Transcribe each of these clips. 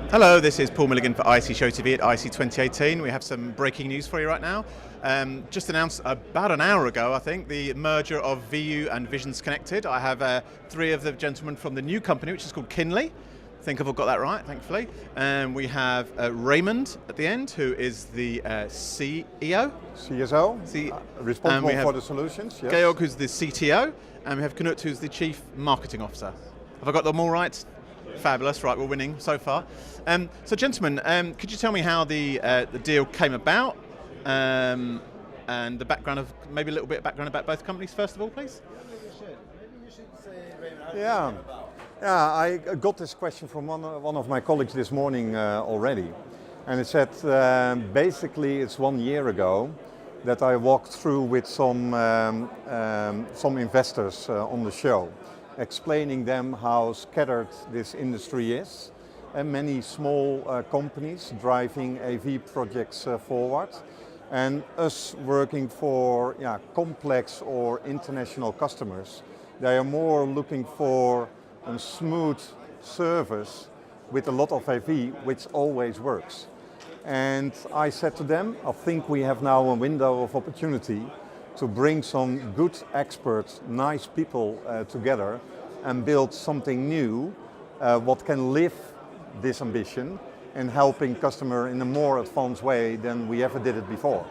Hello, this is Paul Milligan for IC Show TV at IC 2018. We have some breaking news for you right now. Just announced about an hour ago, I think, the merger of Viju and Visions Connected. I have three of the gentlemen from the new company, which is called Kinley. I think I've got that right, thankfully. We have Raymond at the end, who is the CEO. CSO, responsible for the solutions. Yes. Georg, who's the CTO. And we have Knut, who's the Chief Marketing Officer. Have I got them all right? Fabulous, right, we're winning so far. So gentlemen, could you tell me how the deal came about and the background of, maybe a little bit of background about both companies first of all, please? Maybe you should say, Raymond, how Yeah. it came about. Yeah, I got this question from one of my colleagues this morning already. And it said, basically it's 1 year ago that I walked through with some investors on the show, explaining them how scattered this industry is, and many small companies driving AV projects forward, and us working for complex or international customers. They are more looking for a smooth service with a lot of AV, which always works. And I said to them, I think we have now a window of opportunity to bring some good experts, nice people together and build something new, what can live this ambition and helping customer in a more advanced way than we ever did it before.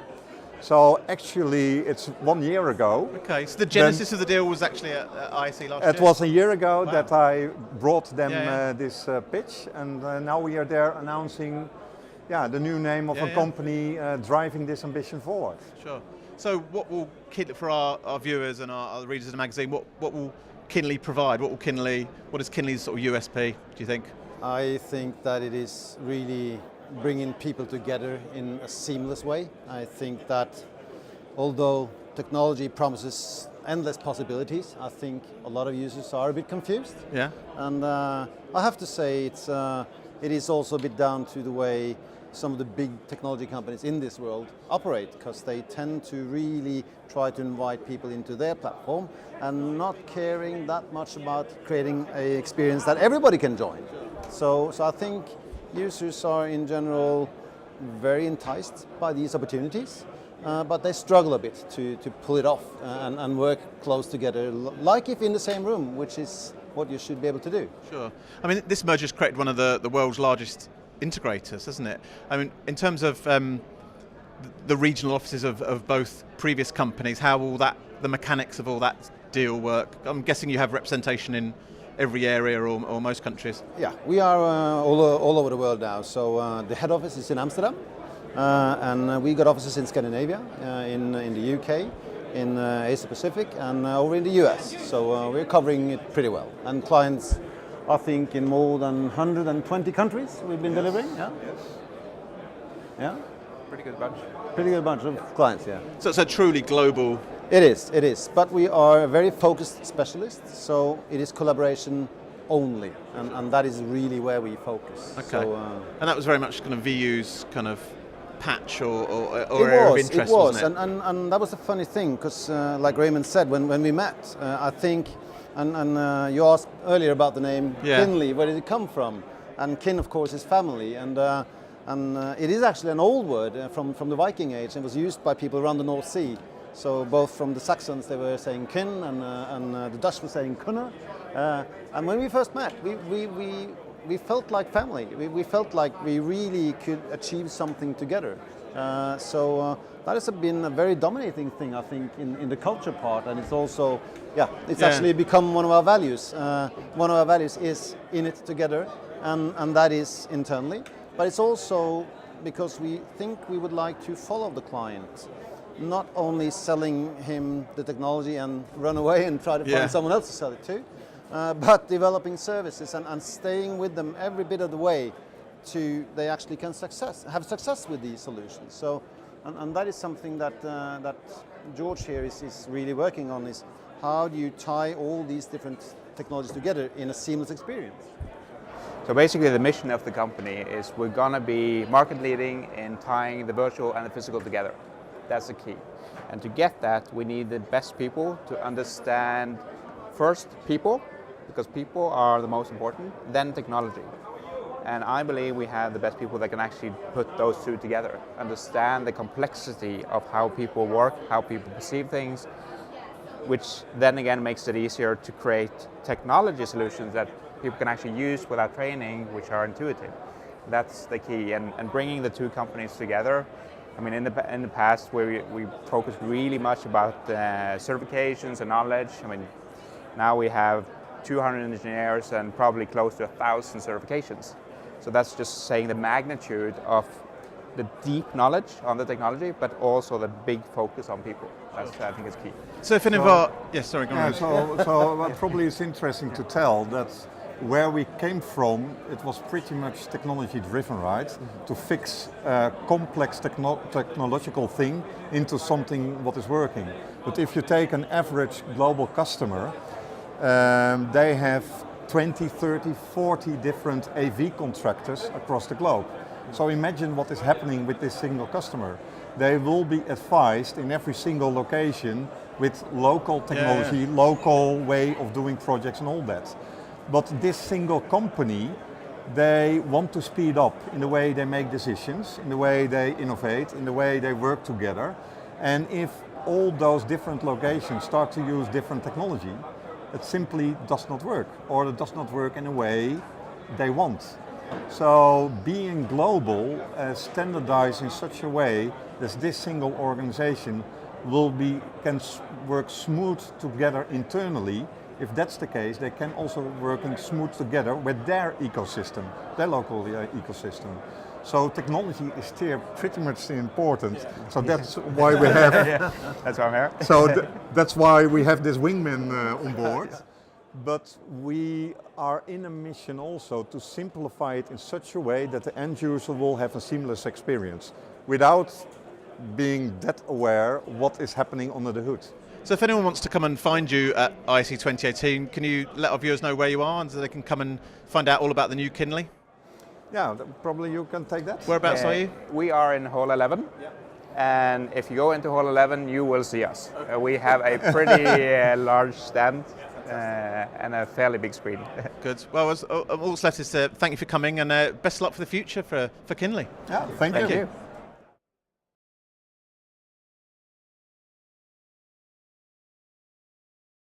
So actually it's 1 year ago. Okay, so the genesis of the deal was actually at IC last year? It was a year ago. Wow. That I brought them this pitch, and now we are there announcing the new name of a company driving this ambition forward. Sure. So what will, for our viewers and our readers of the magazine, what will Kinley provide? What is Kinley's sort of USP, do you think? I think that it is really bringing people together in a seamless way. I think that although technology promises endless possibilities, I think a lot of users are a bit confused. Yeah. And I have to say it is also a bit down to the way some of the big technology companies in this world operate, because they tend to really try to invite people into their platform and not caring that much about creating an experience that everybody can join. So I think users are in general very enticed by these opportunities, but they struggle a bit to pull it off and work close together, like if in the same room, which is what you should be able to do. Sure. I mean, this merger's created one of the world's largest integrators, hasn't it? I mean, in terms of the regional offices of both previous companies, how will the mechanics of all that deal work? I'm guessing you have representation in every area or most countries. Yeah, we are all over the world now. So the head office is in Amsterdam, and we got offices in Scandinavia, in the UK, in Asia Pacific, and over in the US. So we're covering it pretty well. And clients, I think, in more than 120 countries we've been delivering. Yeah. Yes. Yeah. Pretty good bunch. Pretty good bunch of clients. Yeah. So it's a truly global. It is. But we are a very focused specialist, so it is collaboration only, and that is really where we focus. Okay. So, and that was very much kind of VU's kind of patch or area of interest, wasn't it? And that was a funny thing, because like Raymond said, when we met, I think, and you asked earlier about the name Kinley, where did it come from? And kin, of course, is family, and it is actually an old word from the Viking age, and was used by people around the North Sea. So both from the Saxons they were saying kin, and the Dutch were saying kunna. And when we first met, we felt like family. We felt like we really could achieve something together. So that has been a very dominating thing, I think, in the culture part, and it's also, actually become one of our values. One of our values is in it together, and that is internally. But it's also because we think we would like to follow the client, not only selling him the technology and run away and try to find someone else to sell it to, but developing services and staying with them every bit of the way to they actually can have success with these solutions. So, and that is something that Georg here is really working on, is how do you tie all these different technologies together in a seamless experience? So basically the mission of the company is we're going to be market leading in tying the virtual and the physical together. That's the key. And to get that, we need the best people to understand first people, because people are the most important, then technology. And I believe we have the best people that can actually put those two together, understand the complexity of how people work, how people perceive things, which then again makes it easier to create technology solutions that people can actually use without training, which are intuitive. That's the key, and bringing the two companies together. I mean, in the past, we focused really much about certifications and knowledge. I mean, now we have 200 engineers and probably close to 1,000 certifications. So that's just saying the magnitude of the deep knowledge on the technology, but also the big focus on people. That's, I think, is key. So if any of our... Yes, sorry, go on. So probably it's interesting to tell that where we came from, it was pretty much technology driven, right? To fix a complex technological thing into something what is working. But if you take an average global customer, they have 20, 30, 40 different AV contractors across the globe. So imagine what is happening with this single customer. They will be advised in every single location with local technology, local way of doing projects and all that. But this single company, they want to speed up in the way they make decisions, in the way they innovate, in the way they work together. And if all those different locations start to use different technology, it simply does not work, or it does not work in a way they want. So being global, standardized in such a way that this single organization can work smooth together internally. If that's the case, they can also work smooth together with their ecosystem, their local ecosystem. So technology is still pretty much important. So that's why we have. That's why I'm here. So that's why we have this wingman on board. But we are in a mission also to simplify it in such a way that the end user will have a seamless experience without being that aware what is happening under the hood. So if anyone wants to come and find you at IC 2018, can you let our viewers know where you are and so they can come and find out all about the new Kinley? Yeah, probably you can take that. Whereabouts are you? We are in Hall 11. And if you go into Hall 11, you will see us. We have a pretty large stand and a fairly big screen. Good. Well, all that's left is to thank you for coming and best of luck for the future for Kinley. Yeah, thank you.